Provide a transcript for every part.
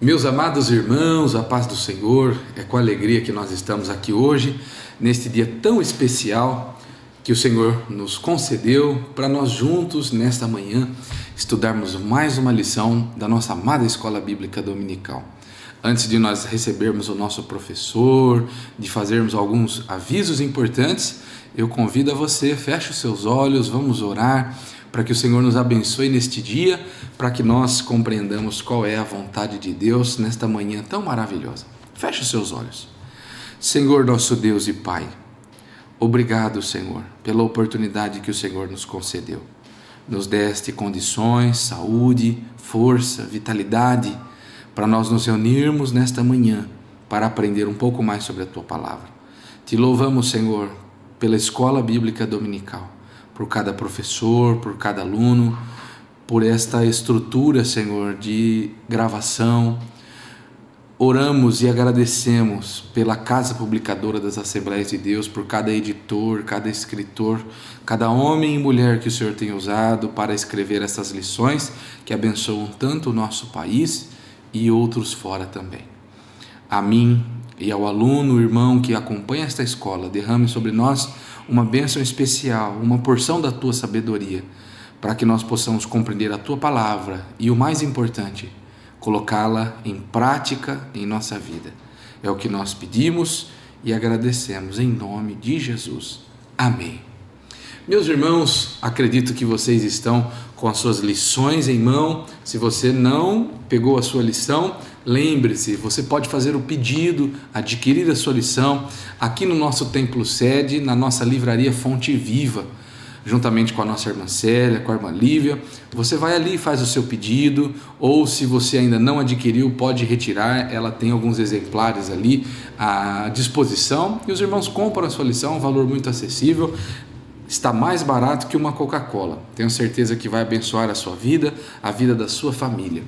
Meus amados irmãos, a paz do Senhor, é com alegria que nós estamos aqui hoje, neste dia tão especial que o Senhor nos concedeu para nós juntos, nesta manhã, estudarmos mais uma lição da nossa amada Escola Bíblica Dominical. Antes de nós recebermos o nosso professor, de fazermos alguns avisos importantes, eu convido a você, feche os seus olhos, vamos orar, para que o Senhor nos abençoe neste dia, para que nós compreendamos qual é a vontade de Deus nesta manhã tão maravilhosa. Feche os seus olhos. Senhor, nosso Deus e Pai, obrigado, Senhor, pela oportunidade que o Senhor nos concedeu. Nos deste condições, saúde, força, vitalidade, para nós nos reunirmos nesta manhã, para aprender um pouco mais sobre a Tua Palavra. Te louvamos, Senhor, pela Escola Bíblica Dominical, por cada professor, por cada aluno, por esta estrutura, Senhor, de gravação. Oramos e agradecemos pela Casa Publicadora das Assembleias de Deus, por cada editor, cada escritor, cada homem e mulher que o Senhor tem usado para escrever essas lições que abençoam tanto o nosso país e outros fora também. A mim e ao aluno, irmão que acompanha esta escola, derrame sobre nós uma bênção especial, uma porção da Tua sabedoria, para que nós possamos compreender a Tua Palavra e, o mais importante, colocá-la em prática em nossa vida. É o que nós pedimos e agradecemos em nome de Jesus. Amém. Meus irmãos, acredito que vocês estão com as suas lições em mão. Se você não pegou a sua lição, lembre-se, você pode fazer o pedido, adquirir a sua lição aqui no nosso templo sede, na nossa livraria Fonte Viva, juntamente com a nossa irmã Célia, com a irmã Lívia. Você vai ali e faz o seu pedido, ou se você ainda não adquiriu, pode retirar, ela tem alguns exemplares ali à disposição, e os irmãos compram a sua lição, um valor muito acessível. Está mais barato que uma Coca-Cola. Tenho certeza que vai abençoar a sua vida, a vida da sua família.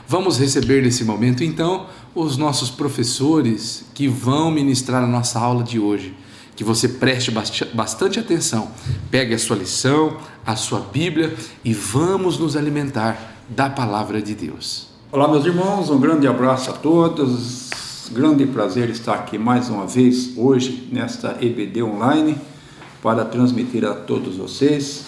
Vamos receber nesse momento, então, os nossos professores que vão ministrar a nossa aula de hoje. Que você preste bastante atenção. Pegue a sua lição, a sua Bíblia e vamos nos alimentar da Palavra de Deus. Olá, meus irmãos, um grande abraço a todos. Grande prazer estar aqui mais uma vez hoje nesta EBD Online, para transmitir a todos vocês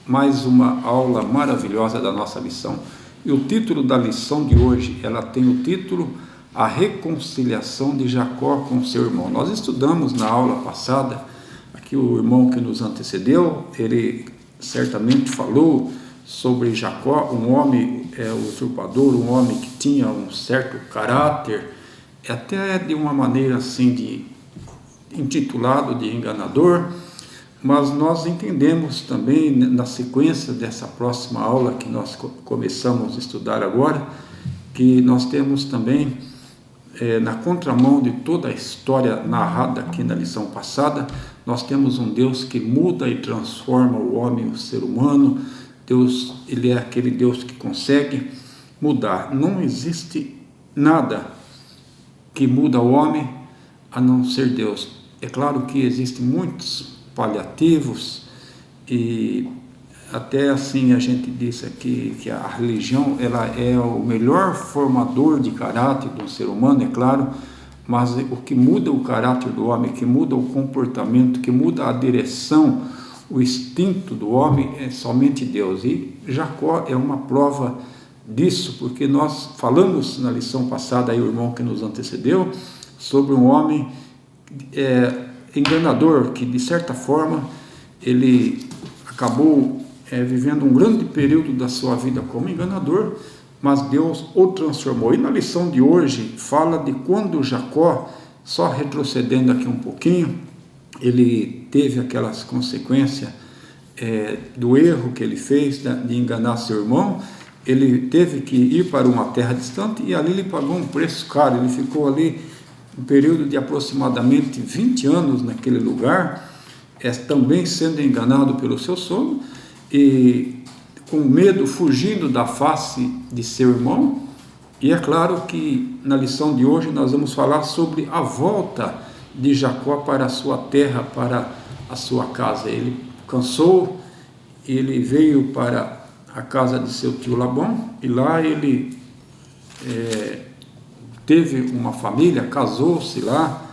mais uma aula maravilhosa da nossa lição. E o título da lição de hoje, ela tem o título A Reconciliação de Jacó com seu irmão. Nós estudamos na aula passada, aqui o irmão que nos antecedeu, ele certamente falou sobre Jacó, um homem usurpador, um homem que tinha um certo caráter, até de uma maneira assim intitulado de enganador. Mas nós entendemos também, na sequência dessa próxima aula que nós começamos a estudar agora, que nós temos também, na contramão de toda a história narrada aqui na lição passada, nós temos um Deus que muda e transforma o homem, o ser humano. Deus, Ele é aquele Deus que consegue mudar. Não existe nada que muda o homem a não ser Deus. É claro que existem muitos paliativos, e até assim a gente disse aqui que a religião ela é o melhor formador de caráter do ser humano, é claro, mas o que muda o caráter do homem, que muda o comportamento, que muda a direção, o instinto do homem é somente Deus. E Jacó é uma prova disso, porque nós falamos na lição passada, aí o irmão que nos antecedeu, sobre um homem enganador, que de certa forma ele acabou vivendo um grande período da sua vida como enganador, mas Deus o transformou. E na lição de hoje fala de quando Jacó, só retrocedendo aqui um pouquinho, ele teve aquelas consequências do erro que ele fez de enganar seu irmão. Ele teve que ir para uma terra distante e ali ele pagou um preço caro. Ele ficou ali um período de aproximadamente 20 anos naquele lugar, também sendo enganado pelo seu sogro e com medo, fugindo da face de seu irmão. E é claro que na lição de hoje nós vamos falar sobre a volta de Jacó para a sua terra, para a sua casa. Ele cansou, ele veio para a casa de seu tio Labão e lá ele teve uma família, casou-se lá,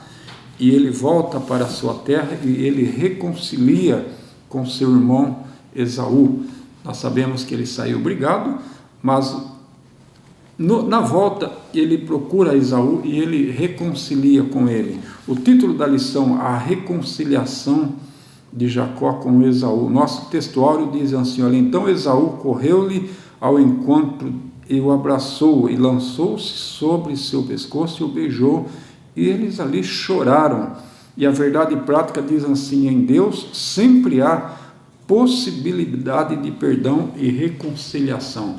e ele volta para a sua terra e ele reconcilia com seu irmão Esaú. Nós sabemos que ele saiu brigado, mas na volta ele procura Esaú e ele reconcilia com ele. O título da lição, a reconciliação de Jacó com Esaú. Nosso textuário diz assim, olha, então Esaú correu-lhe ao encontro e o abraçou e lançou-se sobre seu pescoço e o beijou, e eles ali choraram. E a verdade prática diz assim, em Deus sempre há possibilidade de perdão e reconciliação.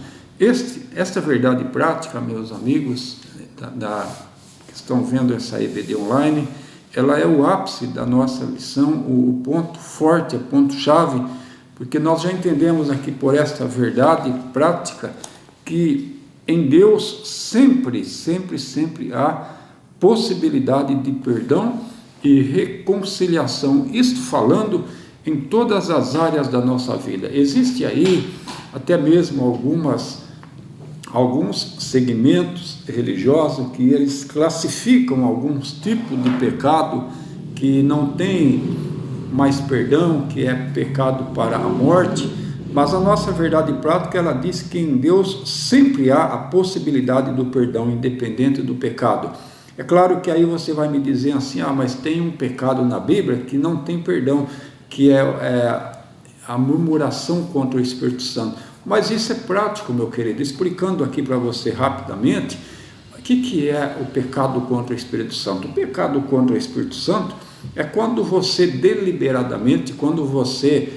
Esta verdade prática, meus amigos, que estão vendo essa EBD online, ela é o ápice da nossa lição, o ponto forte, o ponto-chave, porque nós já entendemos aqui por esta verdade prática que em Deus sempre, sempre, sempre há possibilidade de perdão e reconciliação. Isto falando em todas as áreas da nossa vida. Existe aí até mesmo alguns segmentos religiosos que eles classificam alguns tipos de pecado que não tem mais perdão, que é pecado para a morte, mas a nossa verdade prática, ela diz que em Deus sempre há a possibilidade do perdão, independente do pecado. É claro que aí você vai me dizer assim, mas tem um pecado na Bíblia que não tem perdão, que é a murmuração contra o Espírito Santo. Mas isso é prático, meu querido, explicando aqui para você rapidamente, o que é o pecado contra o Espírito Santo? O pecado contra o Espírito Santo é quando você deliberadamente, quando você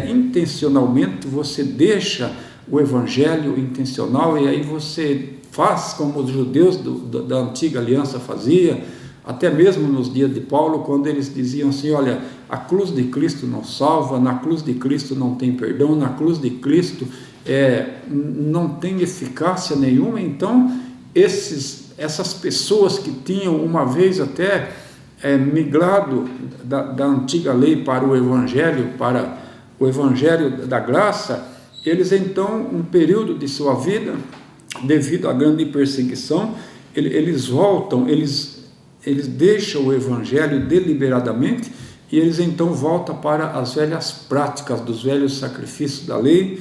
intencionalmente, você deixa o evangelho intencional e aí você faz como os judeus da antiga aliança faziam, até mesmo nos dias de Paulo, quando eles diziam assim, olha, a cruz de Cristo não salva, na cruz de Cristo não tem perdão, na cruz de Cristo não tem eficácia nenhuma. Então, essas pessoas que tinham uma vez até migrado da antiga lei para o evangelho da graça, eles então, um período de sua vida, devido à grande perseguição, eles voltam, eles deixam o evangelho deliberadamente e eles então voltam para as velhas práticas dos velhos sacrifícios da lei,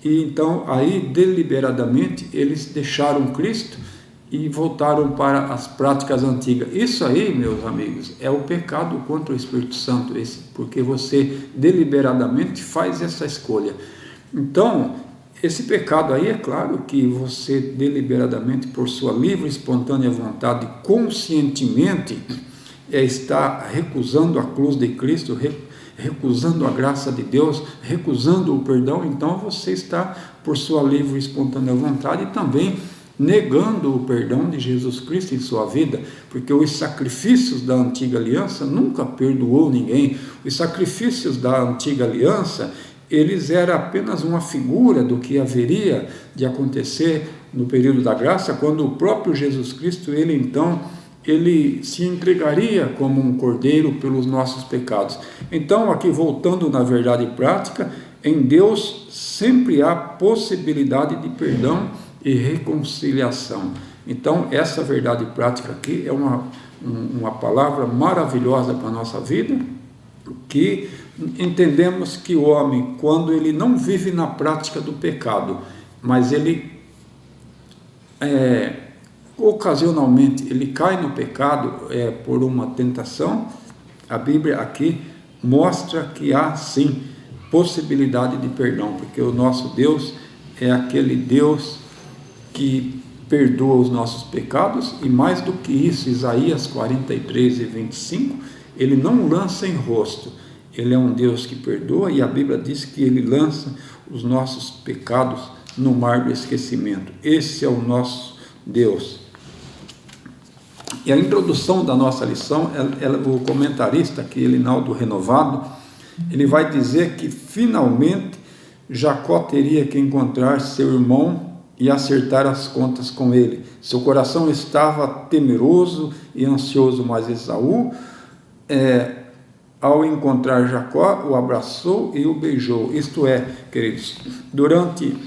e então aí deliberadamente eles deixaram Cristo e voltaram para as práticas antigas. Isso aí, meus amigos, é o pecado contra o Espírito Santo, porque você deliberadamente faz essa escolha. Então, esse pecado aí, é claro que você deliberadamente, por sua livre e espontânea vontade, conscientemente, está recusando a cruz de Cristo, recusando a graça de Deus, recusando o perdão. Então você está, por sua livre e espontânea vontade, também negando o perdão de Jesus Cristo em sua vida, porque os sacrifícios da antiga aliança nunca perdoou ninguém. Os sacrifícios da antiga aliança, eles eram apenas uma figura do que haveria de acontecer no período da graça, quando o próprio Jesus Cristo, ele se entregaria como um cordeiro pelos nossos pecados. Então, aqui voltando na verdade prática, em Deus sempre há possibilidade de perdão e reconciliação. Então, essa verdade prática aqui é uma palavra maravilhosa para a nossa vida, que entendemos que o homem, quando ele não vive na prática do pecado, mas ele ocasionalmente ele cai no pecado por uma tentação, a Bíblia aqui mostra que há sim possibilidade de perdão, porque o nosso Deus é aquele Deus que perdoa os nossos pecados, e mais do que isso, Isaías 43:25, ele não lança em rosto, ele é um Deus que perdoa, e a Bíblia diz que ele lança os nossos pecados no mar do esquecimento. Esse é o nosso Deus. E a introdução da nossa lição, o comentarista aqui, Elinaldo Renovado, ele vai dizer que finalmente Jacó teria que encontrar seu irmão e acertar as contas com ele. Seu coração estava temeroso e ansioso, mas Esaú, ao encontrar Jacó, o abraçou e o beijou. Isto é, queridos, durante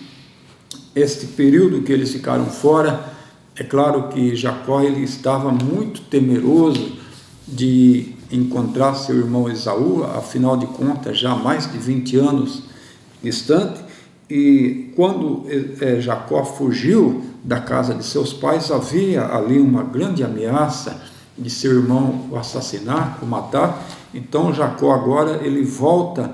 este período que eles ficaram fora, É claro que Jacó ele estava muito temeroso de encontrar seu irmão Esaú, afinal de contas já há mais de 20 anos distante, e quando Jacó fugiu da casa de seus pais, havia ali uma grande ameaça de seu irmão o assassinar, o matar. Então Jacó agora ele volta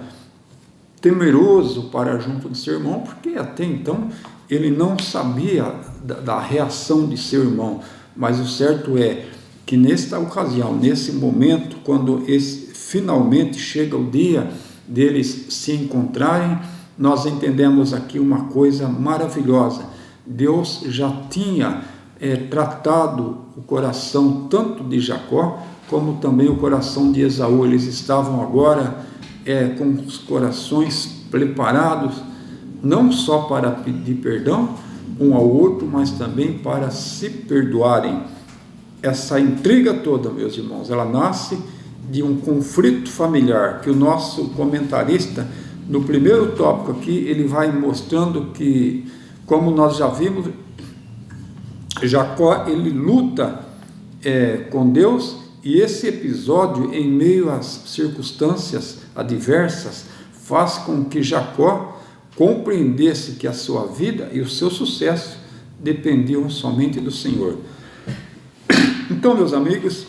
temeroso para junto de seu irmão, porque até então ele não sabia da reação de seu irmão, mas o certo é que nesta ocasião, nesse momento, quando finalmente chega o dia deles se encontrarem, nós entendemos aqui uma coisa maravilhosa. Deus já tinha tratado o coração tanto de Jacó, como também o coração de Esaú. Eles estavam agora com os corações preparados, não só para pedir perdão um ao outro, mas também para se perdoarem. Essa intriga toda, meus irmãos, ela nasce de um conflito familiar, que o nosso comentarista, no primeiro tópico aqui, ele vai mostrando que, como nós já vimos, Jacó, ele luta com Deus, e esse episódio, em meio às circunstâncias adversas, faz com que Jacó compreendesse que a sua vida e o seu sucesso dependiam somente do Senhor. Então, meus amigos,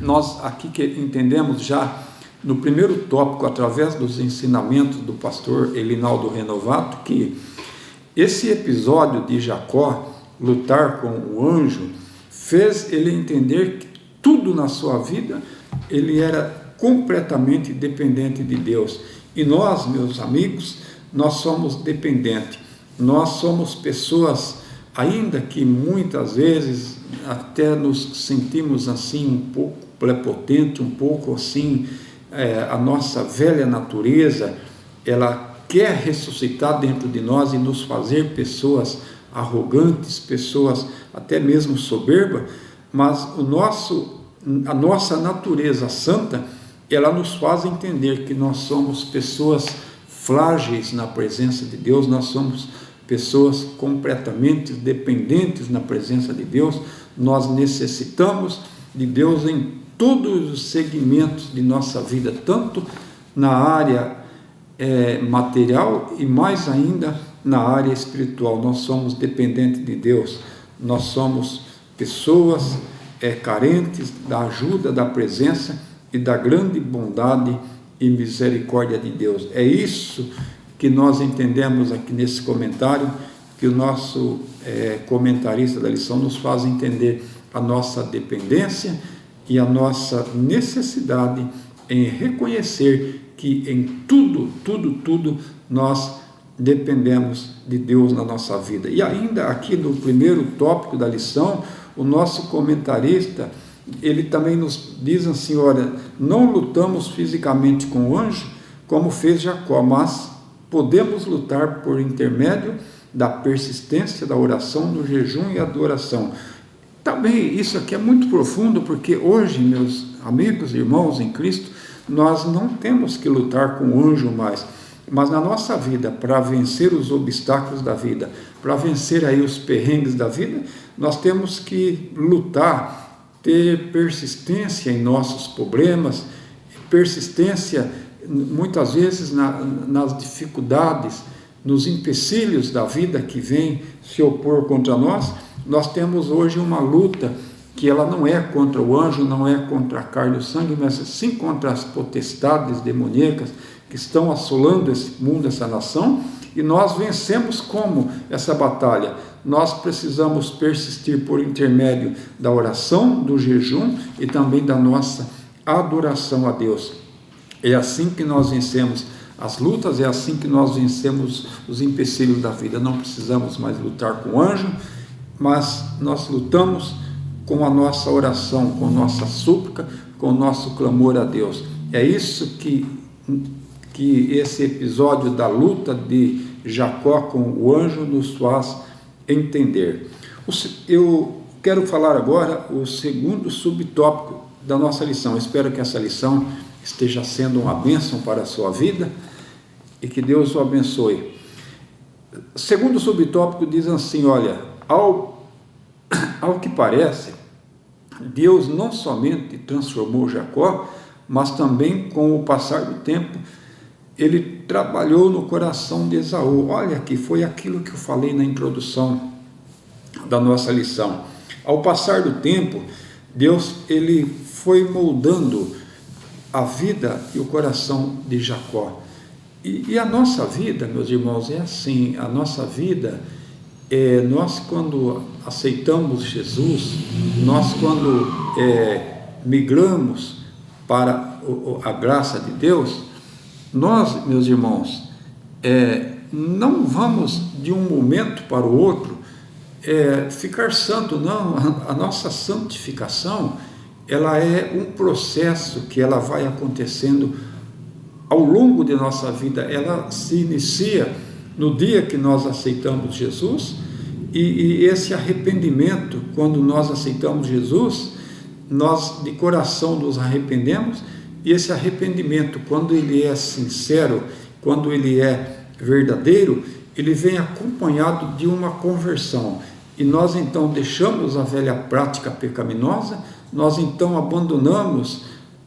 nós aqui que entendemos já no primeiro tópico, através dos ensinamentos do pastor Elinaldo Renovato, que esse episódio de Jacó lutar com o anjo fez ele entender que tudo na sua vida ele era completamente dependente de Deus. E nós, meus amigos, nós somos dependentes. Nós somos pessoas, ainda que muitas vezes até nos sentimos assim um pouco prepotente, um pouco assim, a nossa velha natureza, ela quer ressuscitar dentro de nós e nos fazer pessoas arrogantes, pessoas até mesmo soberbas, mas a nossa natureza santa, ela nos faz entender que nós somos pessoas frágeis na presença de Deus, nós somos pessoas completamente dependentes na presença de Deus, nós necessitamos de Deus em todos os segmentos de nossa vida, tanto na área material e mais ainda na área espiritual. Nós somos dependentes de Deus, nós somos pessoas carentes da ajuda, da presença e da grande bondade e misericórdia de Deus. É isso que nós entendemos aqui nesse comentário, que o nosso comentarista da lição nos faz entender a nossa dependência e a nossa necessidade em reconhecer que em tudo nós dependemos de Deus na nossa vida. E ainda aqui no primeiro tópico da lição, o nosso comentarista, ele também nos diz assim, olha, não lutamos fisicamente com o anjo, como fez Jacó, mas podemos lutar por intermédio da persistência, da oração, do jejum e adoração. Também isso aqui é muito profundo, porque hoje, meus amigos e irmãos em Cristo, nós não temos que lutar com o anjo mais, mas na nossa vida, para vencer os obstáculos da vida, para vencer aí os perrengues da vida, nós temos que lutar, ter persistência em nossos problemas, persistência muitas vezes nas dificuldades, nos empecilhos da vida que vem se opor contra nós. Nós temos hoje uma luta que ela não é contra o anjo, não é contra a carne e o sangue, mas sim contra as potestades demoníacas que estão assolando esse mundo, essa nação, e nós vencemos como essa batalha? Nós precisamos persistir por intermédio da oração, do jejum e também da nossa adoração a Deus. É assim que nós vencemos as lutas, é assim que nós vencemos os empecilhos da vida. Não precisamos mais lutar com o anjo, mas nós lutamos com a nossa oração, com a nossa súplica, com o nosso clamor a Deus. É isso que esse episódio da luta de Jacó com o anjo nos faz entender. Eu quero falar agora o segundo subtópico da nossa lição. Eu espero que essa lição esteja sendo uma bênção para a sua vida e que Deus o abençoe. O segundo subtópico diz assim, olha, Ao que parece, Deus não somente transformou Jacó, mas também, com o passar do tempo, ele trabalhou no coração de Esaú. Olha aqui, foi aquilo que eu falei na introdução da nossa lição. Ao passar do tempo, Deus ele foi moldando a vida e o coração de Jacó. E a nossa vida, meus irmãos, é assim. A nossa vida, nós quando aceitamos Jesus, nós quando migramos para a graça de Deus, nós, meus irmãos, não vamos de um momento para o outro ficar santo, não. A nossa santificação, ela é um processo que ela vai acontecendo ao longo de nossa vida. Ela se inicia no dia que nós aceitamos Jesus, e esse arrependimento, quando nós aceitamos Jesus, nós de coração nos arrependemos, e esse arrependimento, quando ele é sincero, quando ele é verdadeiro, ele vem acompanhado de uma conversão. E nós então deixamos a velha prática pecaminosa, nós então abandonamos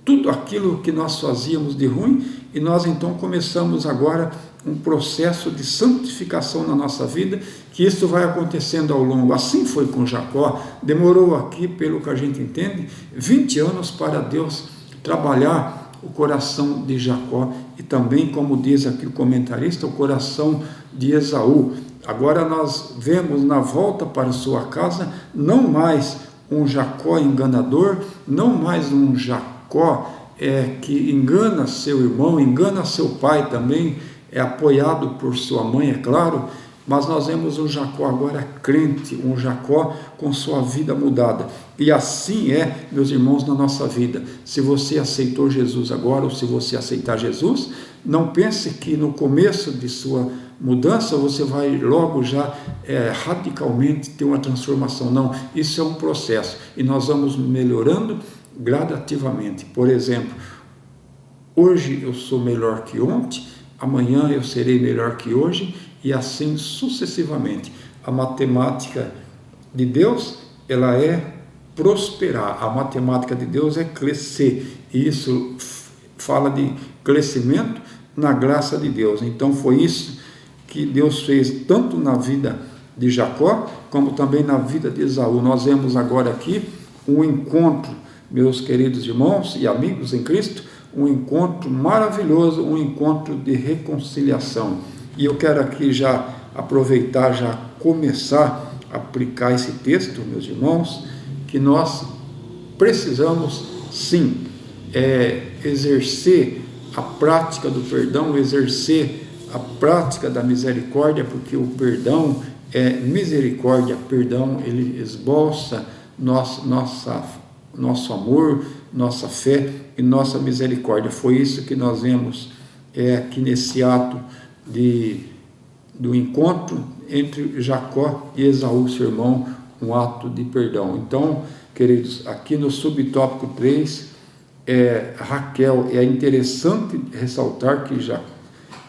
tudo aquilo que nós fazíamos de ruim, e nós então começamos agora um processo de santificação na nossa vida, que isso vai acontecendo ao longo. Assim foi com Jacó. Demorou aqui, pelo que a gente entende, 20 anos para Deus trabalhar o coração de Jacó, e também, como diz aqui o comentarista, o coração de Esaú. Agora nós vemos na volta para sua casa, não mais um Jacó enganador, não mais um Jacó que engana seu irmão, engana seu pai também, apoiado por sua mãe, é claro, mas nós vemos um Jacó agora crente, um Jacó com sua vida mudada. E assim meus irmãos, na nossa vida. Se você aceitou Jesus agora, ou se você aceitar Jesus, não pense que no começo de sua mudança você vai logo já radicalmente ter uma transformação. Não, isso é um processo, e nós vamos melhorando gradativamente. Por exemplo, hoje eu sou melhor que ontem, amanhã eu serei melhor que hoje, e assim sucessivamente. A matemática de Deus, ela é prosperar. A matemática de Deus é crescer, e isso fala de crescimento na graça de Deus. Então foi isso que Deus fez tanto na vida de Jacó, como também na vida de Esaú. Nós vemos agora aqui um encontro, meus queridos irmãos e amigos em Cristo, um encontro maravilhoso, um encontro de reconciliação. E eu quero aqui já aproveitar, já começar a aplicar esse texto, meus irmãos, que nós precisamos sim exercer a prática do perdão, exercer a prática da misericórdia, porque o perdão é misericórdia. Perdão, ele esboça nosso amor, nossa fé e nossa misericórdia. Foi isso que nós vemos aqui nesse ato do encontro entre Jacó e Esaú, seu irmão, um ato de perdão. Então, queridos, aqui no subtópico 3, Raquel, é interessante ressaltar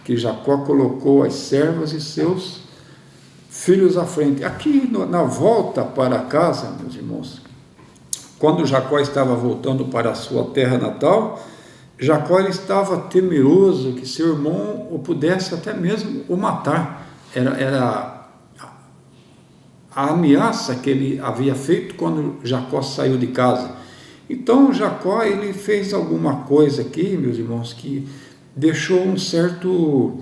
que Jacó colocou as servas e seus filhos à frente. Aqui na volta para casa, meus irmãos, quando Jacó estava voltando para a sua terra natal, Jacó ele estava temeroso que seu irmão o pudesse até mesmo o matar. Era a ameaça que ele havia feito quando Jacó saiu de casa. Então Jacó ele fez alguma coisa aqui, meus irmãos, que deixou um certo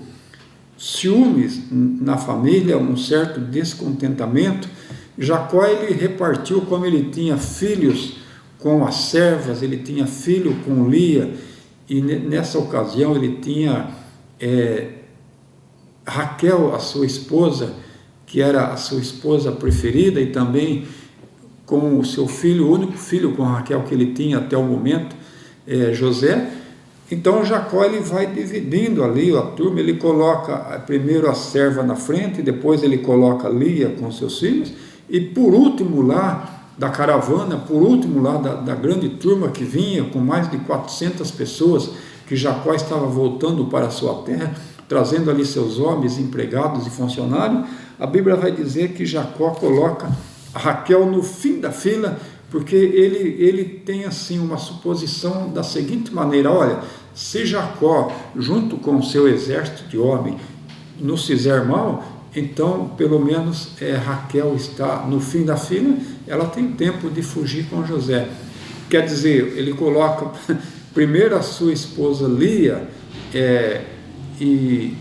ciúmes na família, um certo descontentamento. Jacó ele repartiu, como ele tinha filhos com as servas, ele tinha filho com Lia, e nessa ocasião ele tinha Raquel, a sua esposa, que era a sua esposa preferida, e também com o seu filho, o único filho com Raquel que ele tinha até o momento, José. Então Jacó ele vai dividindo ali a turma, ele coloca primeiro a serva na frente, depois ele coloca Lia com seus filhos, e por último lá da caravana, por último lá da grande turma que vinha, com mais de 400 pessoas, que Jacó estava voltando para a sua terra, trazendo ali seus homens, empregados e funcionários, a Bíblia vai dizer que Jacó coloca a Raquel no fim da fila, porque ele tem assim uma suposição da seguinte maneira: olha, se Jacó, junto com o seu exército de homens, nos fizer mal, então pelo menos Raquel está no fim da fila, ela tem tempo de fugir com José. Quer dizer, ele coloca primeiro a sua esposa Lia e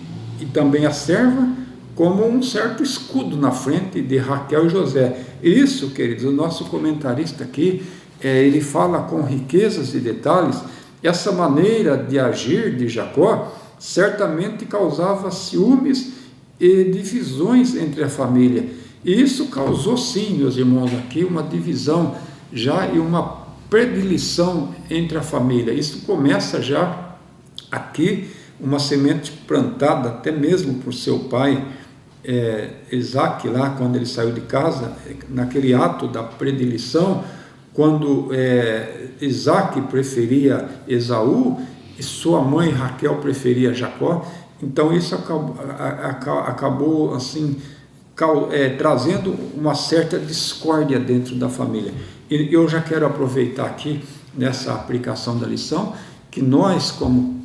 também a serva como um certo escudo na frente de Raquel e José. Isso, queridos, o nosso comentarista aqui, ele fala com riquezas e detalhes. Essa maneira de agir de Jacó certamente causava ciúmes e divisões entre a família. E isso causou, sim, meus irmãos, aqui uma divisão já e uma predileção entre a família. Isso começa já aqui, uma semente plantada até mesmo por seu pai, Isaac, lá quando ele saiu de casa, naquele ato da predileção, quando Isaac preferia Esaú e sua mãe Raquel preferia Jacó. Então isso acabou assim trazendo uma certa discórdia dentro da família. E eu já quero aproveitar aqui nessa aplicação da lição que nós como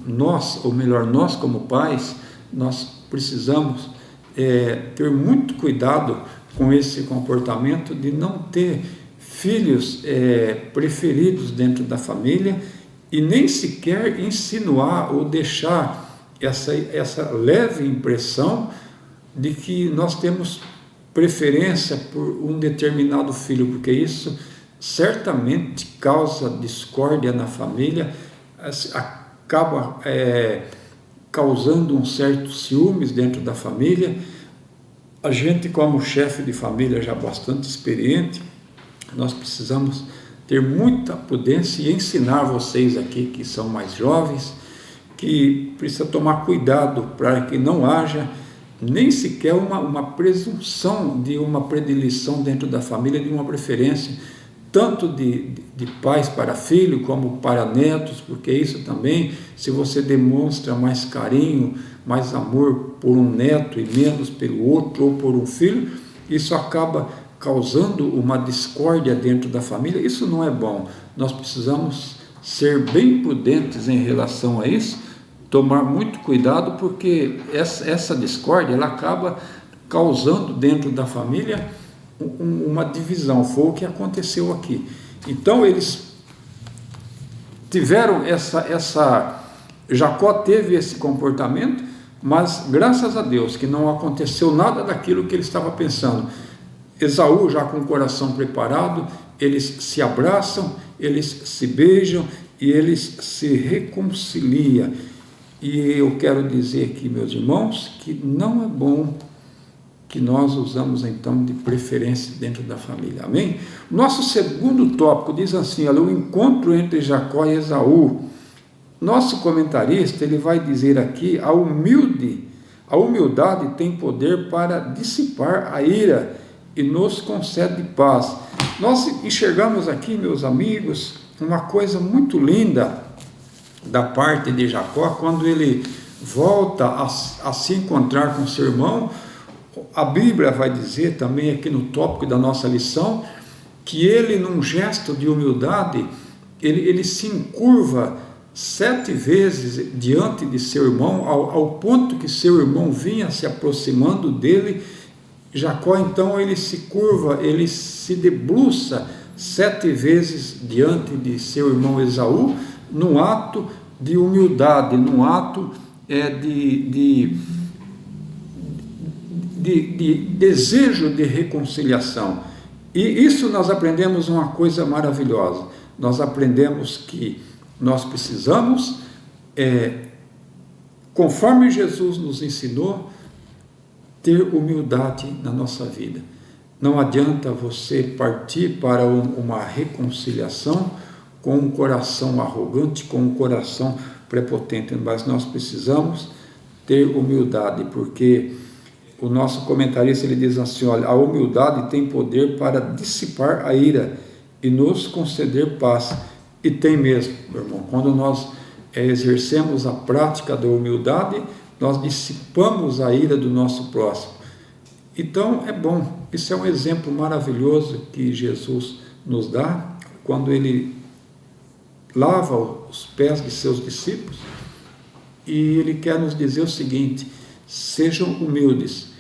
pais, nós precisamos ter muito cuidado com esse comportamento de não ter filhos preferidos dentro da família e nem sequer insinuar ou deixar essa leve impressão de que nós temos preferência por um determinado filho, porque isso certamente causa discórdia na família, acaba causando um certo ciúmes dentro da família. A gente, como chefe de família já bastante experiente, nós precisamos ter muita prudência e ensinar vocês aqui que são mais jovens, que precisa tomar cuidado para que não haja nem sequer uma presunção de uma predileção dentro da família, de uma preferência, tanto de pais para filho, como para netos, porque isso também, se você demonstra mais carinho, mais amor por um neto e menos pelo outro, ou por um filho, isso acaba causando uma discórdia dentro da família. Isso não é bom. Nós precisamos ser bem prudentes em relação a isso, tomar muito cuidado, porque essa discórdia ela acaba causando dentro da família uma divisão. Foi o que aconteceu aqui. Então eles tiveram Jacó teve esse comportamento, mas graças a Deus que não aconteceu nada daquilo que ele estava pensando. Esaú, já com o coração preparado, eles se abraçam, eles se beijam e eles se reconciliam. E eu quero dizer aqui, meus irmãos, que não é bom que nós usamos então de preferência dentro da família. Amém? Nosso segundo tópico diz assim: olha, o encontro entre Jacó e Esaú. Nosso comentarista ele vai dizer aqui: a humildade tem poder para dissipar a ira e nos concede paz. Nós enxergamos aqui, meus amigos, uma coisa muito linda da parte de Jacó, quando ele volta a se encontrar com seu irmão. A Bíblia vai dizer também aqui no tópico da nossa lição, que ele, num gesto de humildade, ele se encurva 7 vezes diante de seu irmão, ao ponto que seu irmão vinha se aproximando dele. Jacó, então, ele se curva, ele se debruça 7 vezes diante de seu irmão Esaú, num ato de humildade, num ato de desejo de reconciliação. E isso nós aprendemos uma coisa maravilhosa. Nós aprendemos que nós precisamos, conforme Jesus nos ensinou, ter humildade na nossa vida. Não adianta você partir para uma reconciliação com um coração arrogante, com um coração prepotente, mas nós precisamos ter humildade, porque o nosso comentarista ele diz assim: olha, a humildade tem poder para dissipar a ira e nos conceder paz. E tem mesmo, meu irmão, quando nós exercemos a prática da humildade, nós dissipamos a ira do nosso próximo. Então é bom, isso é um exemplo maravilhoso que Jesus nos dá, quando ele lava os pés de seus discípulos, e ele quer nos dizer o seguinte: sejam humildes.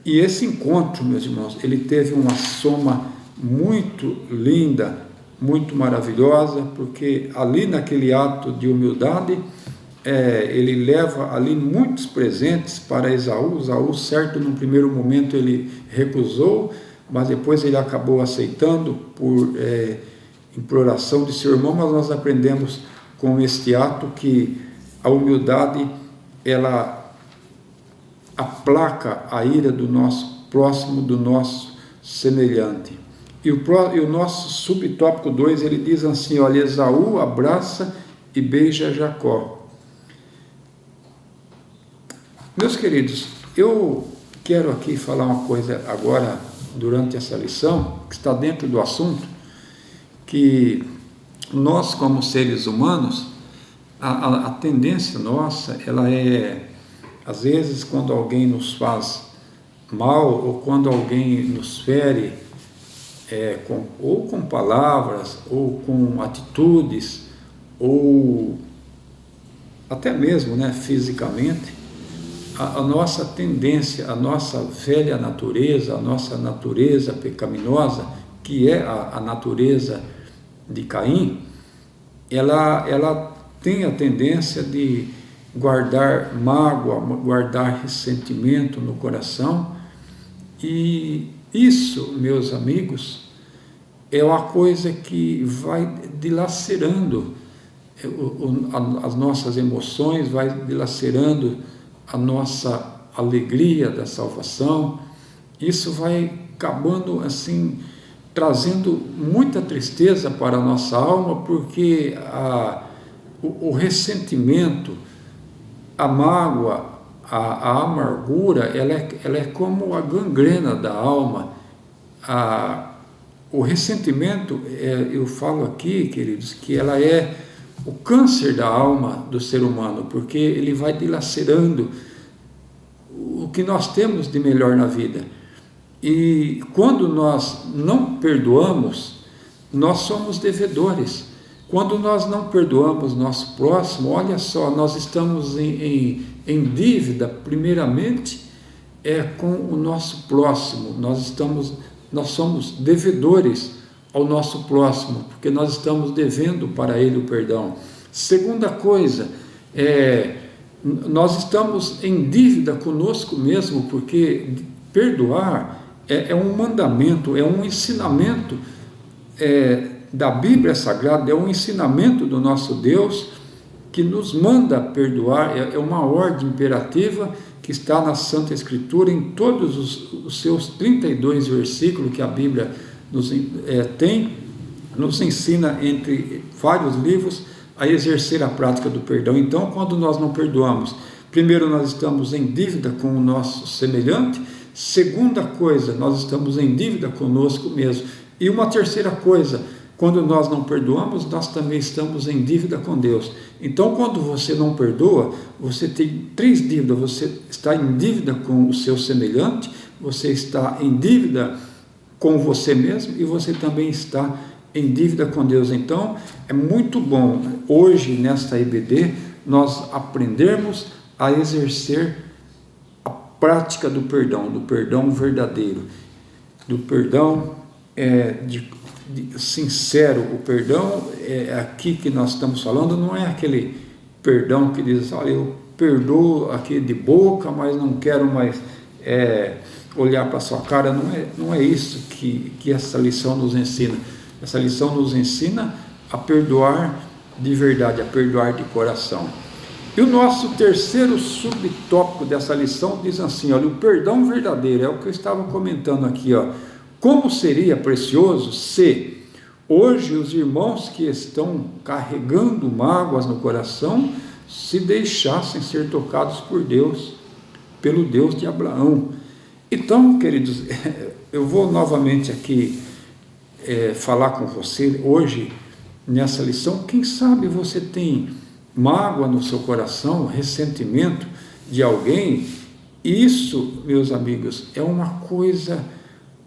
E esse encontro, meus irmãos, ele teve uma soma muito linda, muito maravilhosa, porque ali naquele ato de humildade, ele leva ali muitos presentes para Esaú. Esaú, certo, num primeiro momento ele recusou, mas depois ele acabou aceitando por imploração de seu irmão. Mas nós aprendemos com este ato que a humildade, ela aplaca a ira do nosso próximo, do nosso semelhante. E o nosso subtópico 2, ele diz assim, olha, Esaú abraça e beija Jacó. Meus queridos, eu quero aqui falar uma coisa agora, durante essa lição, que está dentro do assunto, que nós, como seres humanos, a tendência nossa, ela é, às vezes, quando alguém nos faz mal, ou quando alguém nos fere, ou com palavras, ou com atitudes, ou até mesmo, fisicamente, a nossa tendência, a nossa velha natureza, a nossa natureza pecaminosa, que é a natureza de Caim, ela tem a tendência de guardar mágoa, guardar ressentimento no coração, e isso, meus amigos, é uma coisa que vai dilacerando as nossas emoções, vai dilacerando a nossa alegria da salvação. Isso vai acabando assim, trazendo muita tristeza para a nossa alma, porque o ressentimento, a mágoa, a amargura, ela é como a gangrena da alma. O ressentimento, eu falo aqui, queridos, que ela é o câncer da alma do ser humano, porque ele vai dilacerando o que nós temos de melhor na vida. E quando nós não perdoamos, nós somos devedores. Quando nós não perdoamos nosso próximo, olha só, nós estamos em dívida, primeiramente, com o nosso próximo. Nós somos devedores ao nosso próximo, porque nós estamos devendo para ele o perdão. Segunda coisa, nós estamos em dívida conosco mesmo, porque perdoar é um mandamento, é um ensinamento da Bíblia Sagrada, é um ensinamento do nosso Deus, que nos manda perdoar, é uma ordem imperativa que está na Santa Escritura, em todos os seus 32 versículos que a Bíblia nos ensina, entre vários livros, a exercer a prática do perdão. Então, quando nós não perdoamos, primeiro, nós estamos em dívida com o nosso semelhante. Segunda coisa, nós estamos em dívida conosco mesmo. E uma terceira coisa, quando nós não perdoamos, nós também estamos em dívida com Deus. Então, quando você não perdoa, você tem 3 dívidas. Você está em dívida com o seu semelhante, você está em dívida com você mesmo, e você também está em dívida com Deus. Então, é muito bom, hoje, nesta EBD, nós aprendermos a exercer a prática do perdão verdadeiro, do perdão sincero. O perdão aqui que nós estamos falando não é aquele perdão que diz, olha, eu perdoo aqui de boca, mas não quero mais olhar para a sua cara. Não é isso que essa lição nos ensina. Essa lição nos ensina a perdoar de verdade, a perdoar de coração. E o nosso terceiro subtópico dessa lição diz assim, olha, o perdão verdadeiro, é o que eu estava comentando aqui, ó. Como seria precioso se hoje os irmãos que estão carregando mágoas no coração se deixassem ser tocados por Deus, pelo Deus de Abraão. Então, queridos, eu vou novamente aqui falar com você hoje, nessa lição. Quem sabe você tem mágoa no seu coração, ressentimento de alguém, isso, meus amigos, é uma coisa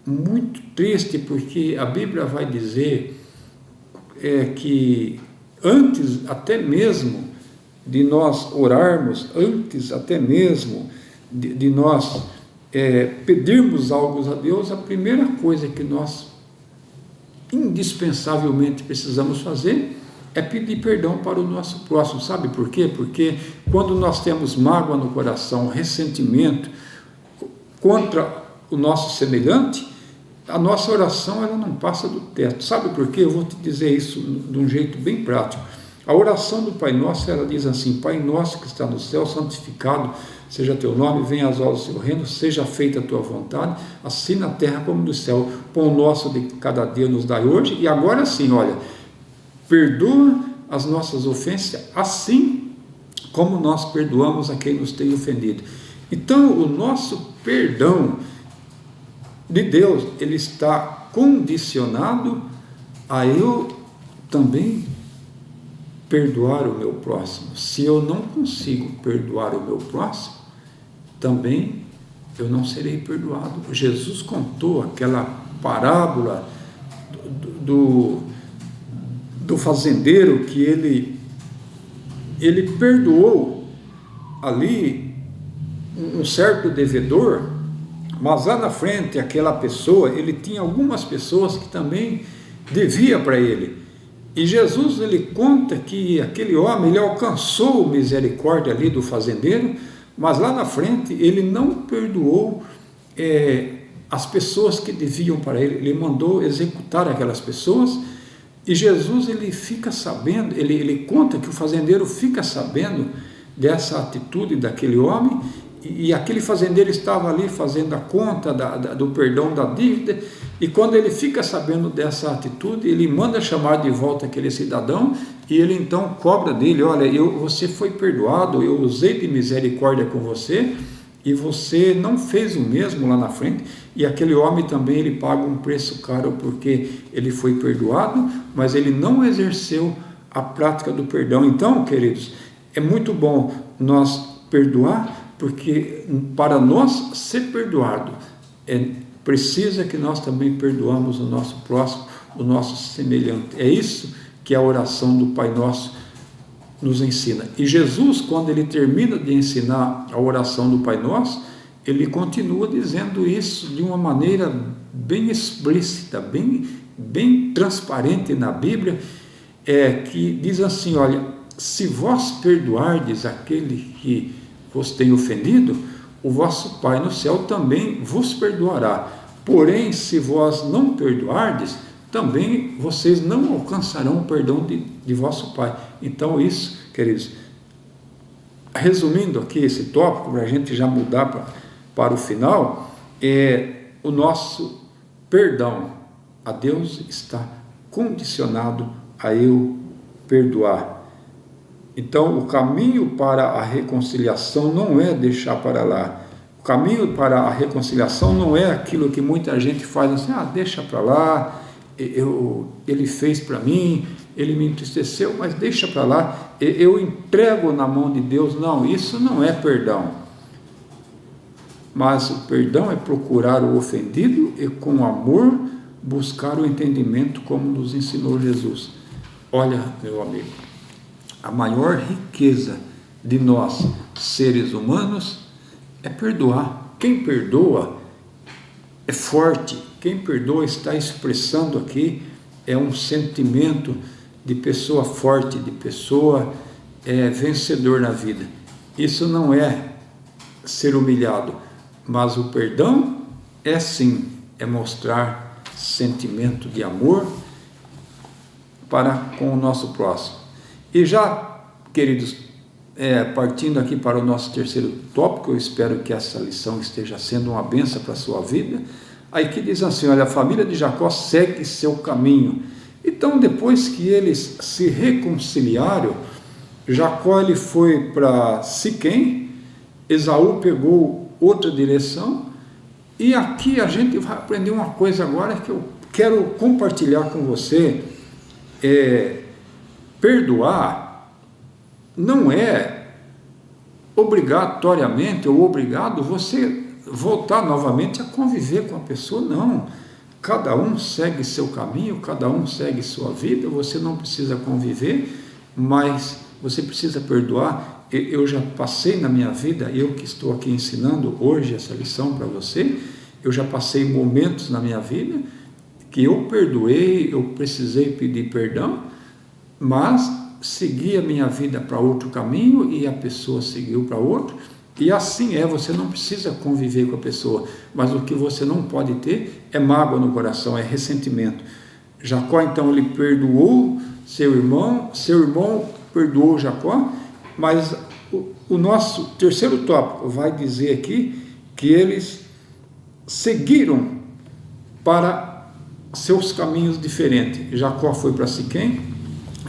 muito triste, porque a Bíblia vai dizer que antes até mesmo de nós orarmos, antes até mesmo de nós pedirmos algo a Deus, a primeira coisa que nós indispensavelmente precisamos fazer é pedir perdão para o nosso próximo. Sabe por quê? Porque quando nós temos mágoa no coração, ressentimento contra o nosso semelhante, a nossa oração ela não passa do teto. Sabe por quê? Eu vou te dizer isso de um jeito bem prático. A oração do Pai Nosso, ela diz assim: Pai Nosso que está no céu, santificado seja teu nome, venha a nós o teu reino, seja feita a tua vontade, assim na terra como no céu. Pão nosso de cada dia nos dai hoje. E agora sim, olha, perdoa as nossas ofensas, assim como nós perdoamos a quem nos tem ofendido. Então, o nosso perdão de Deus, ele está condicionado a eu também perdoar o meu próximo. Se eu não consigo perdoar o meu próximo, também eu não serei perdoado. Jesus contou aquela parábola do fazendeiro que ele perdoou ali um certo devedor, mas lá na frente aquela pessoa, ele tinha algumas pessoas que também devia para ele. E Jesus, ele conta que aquele homem, ele alcançou misericórdia ali do fazendeiro, mas lá na frente ele não perdoou as pessoas que deviam para ele. Ele mandou executar aquelas pessoas. E Jesus, ele fica sabendo, ele conta que o fazendeiro fica sabendo dessa atitude daquele homem, e aquele fazendeiro estava ali fazendo a conta do perdão da dívida, e quando ele fica sabendo dessa atitude, ele manda chamar de volta aquele cidadão, e ele então cobra dele: olha, você foi perdoado, eu usei de misericórdia com você, e você não fez o mesmo lá na frente. E aquele homem também, ele paga um preço caro, porque ele foi perdoado, mas ele não exerceu a prática do perdão. Então, queridos, é muito bom nós perdoar, porque para nós ser perdoado, precisa que nós também perdoamos o nosso próximo, o nosso semelhante. É isso que a oração do Pai Nosso nos ensina. E Jesus, quando ele termina de ensinar a oração do Pai Nosso, ele continua dizendo isso de uma maneira bem explícita, bem transparente na Bíblia, que diz assim: olha, se vós perdoardes aquele que vos tem ofendido, o vosso Pai no céu também vos perdoará. Porém, se vós não perdoardes, também vocês não alcançarão o perdão de vosso Pai. Então isso, queridos, resumindo aqui esse tópico, para a gente já mudar para o final, o nosso perdão a Deus está condicionado a eu perdoar. Então, o caminho para a reconciliação não é deixar para lá. O caminho para a reconciliação não é aquilo que muita gente faz assim: deixa para lá, ele fez para mim, ele me entristeceu, mas deixa para lá, eu entrego na mão de Deus. Não, isso não é perdão. Mas o perdão é procurar o ofendido e, com amor, buscar o entendimento, como nos ensinou Jesus. Olha, meu amigo, a maior riqueza de nós, seres humanos, é perdoar. Quem perdoa é forte. Quem perdoa está expressando aqui um sentimento de pessoa forte, de pessoa vencedor na vida. Isso não é ser humilhado, mas o perdão sim, mostrar sentimento de amor para com o nosso próximo. E já, queridos, partindo aqui para o nosso terceiro tópico, eu espero que essa lição esteja sendo uma bênção para a sua vida. Aí que diz assim: olha, a família de Jacó segue seu caminho. Então, depois que eles se reconciliaram, Jacó ele foi para Siquém, Esaú pegou outra direção, e aqui a gente vai aprender uma coisa agora que eu quero compartilhar com você. Perdoar não é obrigatoriamente ou obrigado você voltar novamente a conviver com a pessoa, não. Cada um segue seu caminho, cada um segue sua vida, você não precisa conviver, mas você precisa perdoar. Eu já passei na minha vida, eu que estou aqui ensinando hoje essa lição para você, eu já passei momentos na minha vida que eu perdoei, eu precisei pedir perdão, mas segui a minha vida para outro caminho e a pessoa seguiu para outro. E assim você não precisa conviver com a pessoa, mas o que você não pode ter é mágoa no coração, é ressentimento. Jacó, então, ele perdoou seu irmão perdoou Jacó, mas o nosso terceiro tópico vai dizer aqui que eles seguiram para seus caminhos diferentes. Jacó foi para Siquém,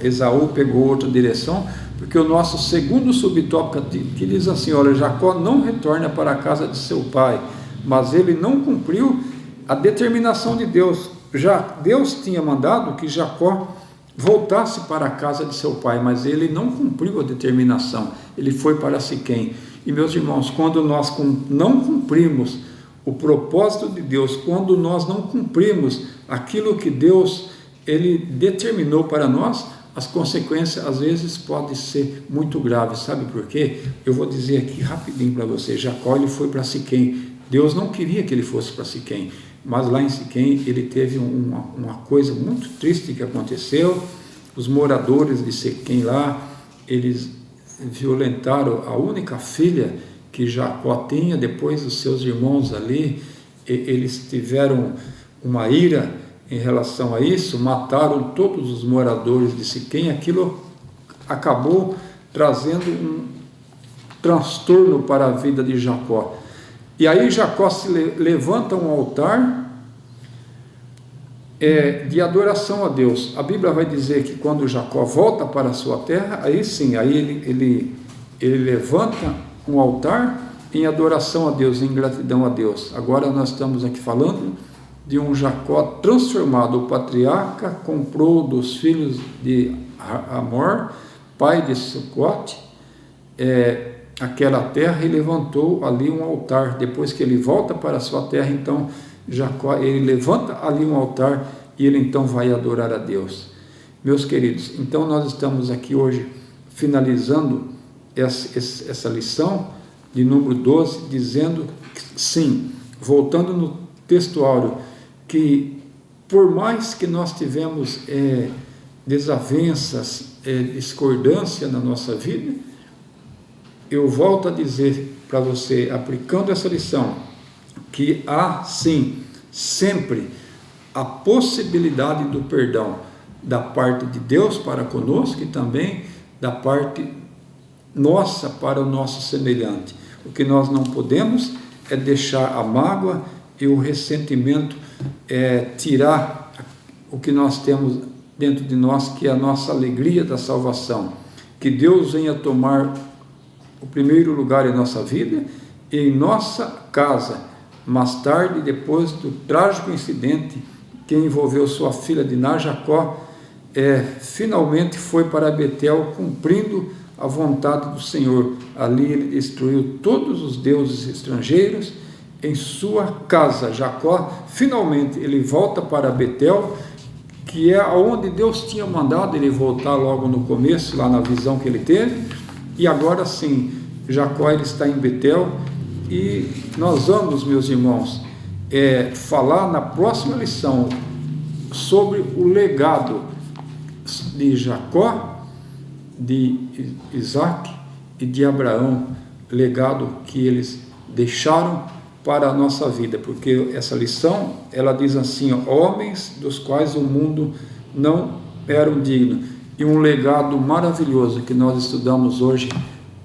Esaú pegou outra direção, porque o nosso segundo subtópico que diz assim, olha, Jacó não retorna para a casa de seu pai, mas ele não cumpriu a determinação de Deus. Já Deus tinha mandado que Jacó voltasse para a casa de seu pai, mas ele não cumpriu a determinação, ele foi para Siquém. E meus irmãos, quando nós não cumprimos o propósito de Deus, quando nós não cumprimos aquilo que Deus ele determinou para nós, as consequências às vezes podem ser muito graves. Sabe por quê? Eu vou dizer aqui rapidinho para você. Jacó ele foi para Siquém. Deus não queria que ele fosse para Siquém, mas lá em Siquém ele teve uma coisa muito triste que aconteceu. Os moradores de Siquém lá, eles violentaram a única filha que Jacó tinha. Depois os seus irmãos ali, eles tiveram uma ira em relação a isso, mataram todos os moradores de Siquém. Aquilo acabou trazendo um transtorno para a vida de Jacó. E aí Jacó se levanta um altar de adoração a Deus. A Bíblia vai dizer que quando Jacó volta para a sua terra, aí sim, aí ele levanta um altar em adoração a Deus, em gratidão a Deus. Agora nós estamos aqui falando de um Jacó transformado. O patriarca comprou dos filhos de Amor, pai de Sucote, aquela terra e levantou ali um altar. Depois que ele volta para a sua terra, então Jacó, ele levanta ali um altar e ele então vai adorar a Deus. Meus queridos, então nós estamos aqui hoje finalizando essa lição de número 12, dizendo que, sim, voltando no texto áureo, que por mais que nós tivemos desavenças, discordância na nossa vida, eu volto a dizer para você, aplicando essa lição, que há sim, sempre, a possibilidade do perdão da parte de Deus para conosco e também da parte nossa para o nosso semelhante. O que nós não podemos é deixar a mágoa e o ressentimento tirar o que nós temos dentro de nós, que é a nossa alegria da salvação. Que Deus venha tomar o primeiro lugar em nossa vida e em nossa casa. Mais tarde, depois do trágico incidente que envolveu sua filha Diná, Jacó finalmente foi para Betel, cumprindo a vontade do Senhor. Ali ele destruiu todos os deuses estrangeiros em sua casa. Jacó, finalmente, ele volta para Betel, que é onde Deus tinha mandado ele voltar logo no começo, lá na visão que ele teve. E agora sim, Jacó ele está em Betel. E nós vamos, meus irmãos, falar na próxima lição sobre o legado de Jacó, de Isaac e de Abraão, legado que eles deixaram para a nossa vida, porque essa lição, ela diz assim, homens dos quais o mundo não eram dignos, e um legado maravilhoso que nós estudamos hoje,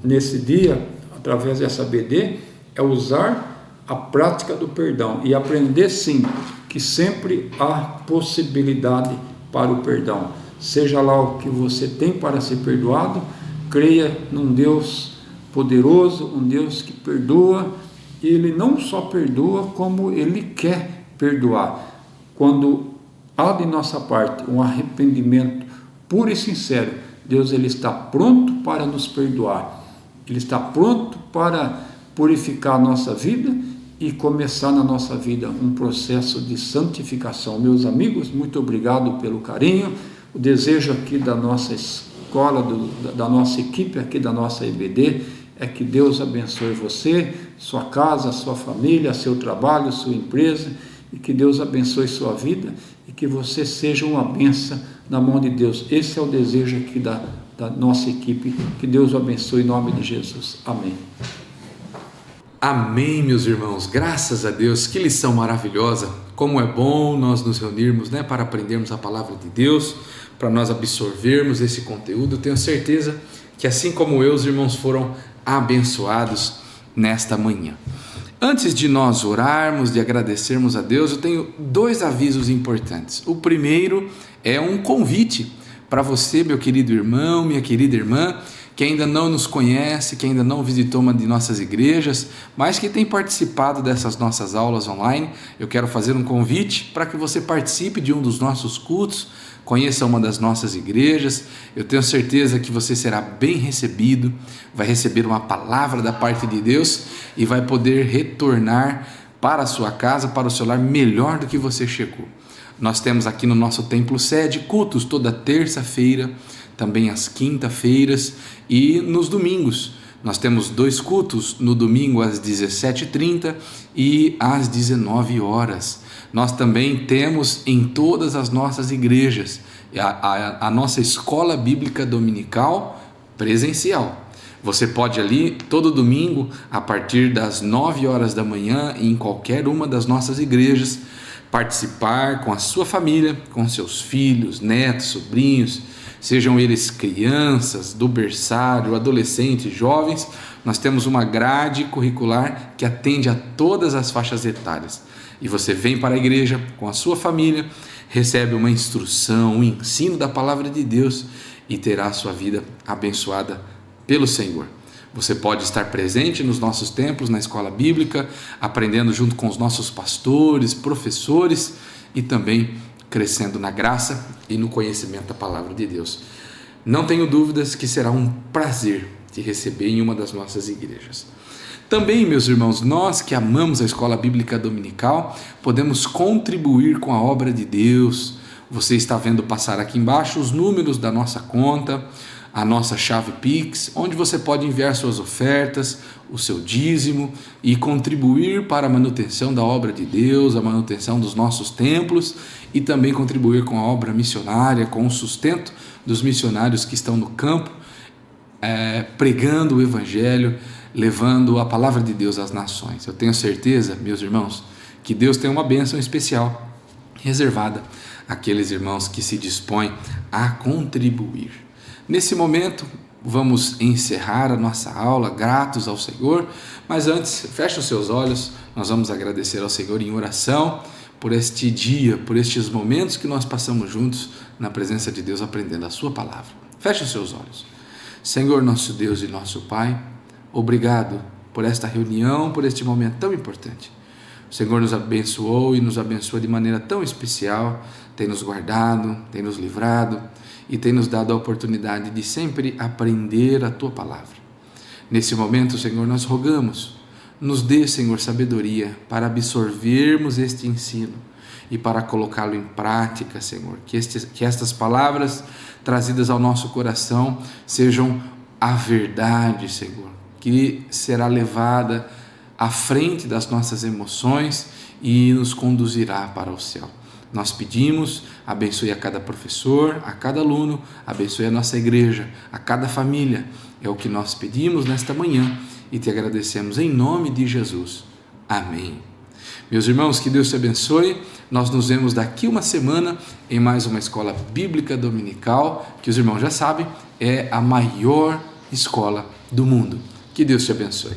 nesse dia, através dessa BD, é usar a prática do perdão, e aprender sim, que sempre há possibilidade para o perdão, seja lá o que você tem para ser perdoado, creia num Deus poderoso, um Deus que perdoa. Ele não só perdoa, como Ele quer perdoar. Quando há de nossa parte um arrependimento puro e sincero, Deus ele está pronto para nos perdoar. Ele está pronto para purificar a nossa vida e começar na nossa vida um processo de santificação. Meus amigos, muito obrigado pelo carinho. O desejo aqui da nossa escola, da nossa equipe aqui da nossa EBD, é que Deus abençoe você, sua casa, sua família, seu trabalho, sua empresa, e que Deus abençoe sua vida e que você seja uma bênção na mão de Deus. Esse é o desejo aqui da nossa equipe. Que Deus o abençoe em nome de Jesus. Amém. Amém, meus irmãos, graças a Deus, que lição maravilhosa, como é bom nós nos reunirmos, para aprendermos a palavra de Deus, para nós absorvermos esse conteúdo. Tenho certeza que assim como eu, os irmãos foram abençoados nesta manhã. Antes de nós orarmos, de agradecermos a Deus, eu tenho 2 avisos importantes. O primeiro é um convite para você, meu querido irmão, minha querida irmã, que ainda não nos conhece, que ainda não visitou uma de nossas igrejas, mas que tem participado dessas nossas aulas online. Eu quero fazer um convite para que você participe de um dos nossos cultos, conheça uma das nossas igrejas. Eu tenho certeza que você será bem recebido, vai receber uma palavra da parte de Deus e vai poder retornar para a sua casa, para o seu lar, melhor do que você chegou. Nós temos aqui no nosso templo sede cultos toda terça-feira, também às quinta-feiras e nos domingos. Nós temos 2 cultos, no domingo às 17h30 e às 19 horas. Nós também temos em todas as nossas igrejas a nossa escola bíblica dominical presencial. Você pode ali todo domingo, a partir das 9 horas da manhã, em qualquer uma das nossas igrejas, participar com a sua família, com seus filhos, netos, sobrinhos, sejam eles crianças, do berçário, adolescentes, jovens. Nós temos uma grade curricular que atende a todas as faixas etárias. E você vem para a igreja com a sua família, recebe uma instrução, um ensino da palavra de Deus e terá a sua vida abençoada pelo Senhor. Você pode estar presente nos nossos templos, na escola bíblica, aprendendo junto com os nossos pastores, professores e também crescendo na graça e no conhecimento da palavra de Deus. Não tenho dúvidas que será um prazer te receber em uma das nossas igrejas. Também, meus irmãos, nós que amamos a escola bíblica dominical, podemos contribuir com a obra de Deus. Você está vendo passar aqui embaixo os números da nossa conta, a nossa chave Pix, onde você pode enviar suas ofertas, o seu dízimo e contribuir para a manutenção da obra de Deus, a manutenção dos nossos templos e também contribuir com a obra missionária, com o sustento dos missionários que estão no campo, pregando o evangelho, levando a palavra de Deus às nações. Eu tenho certeza, meus irmãos, que Deus tem uma bênção especial reservada àqueles irmãos que se dispõem a contribuir. Nesse momento, vamos encerrar a nossa aula, gratos ao Senhor, mas antes, feche os seus olhos, nós vamos agradecer ao Senhor em oração por este dia, por estes momentos que nós passamos juntos na presença de Deus, aprendendo a sua palavra. Feche os seus olhos. Senhor, nosso Deus e nosso Pai, obrigado por esta reunião, por este momento tão importante. O Senhor nos abençoou e nos abençoa de maneira tão especial, tem nos guardado, tem nos livrado e tem nos dado a oportunidade de sempre aprender a Tua palavra. Nesse momento, Senhor, nós rogamos, nos dê, Senhor, sabedoria para absorvermos este ensino e para colocá-lo em prática, Senhor. Que estas palavras trazidas ao nosso coração sejam a verdade, Senhor, que será levada à frente das nossas emoções e nos conduzirá para o céu. Nós pedimos, abençoe a cada professor, a cada aluno, abençoe a nossa igreja, a cada família. É o que nós pedimos nesta manhã e te agradecemos em nome de Jesus. Amém. Meus irmãos, que Deus te abençoe. Nós nos vemos daqui uma semana em mais uma escola bíblica dominical, que os irmãos já sabem, é a maior escola do mundo. Que Deus te abençoe.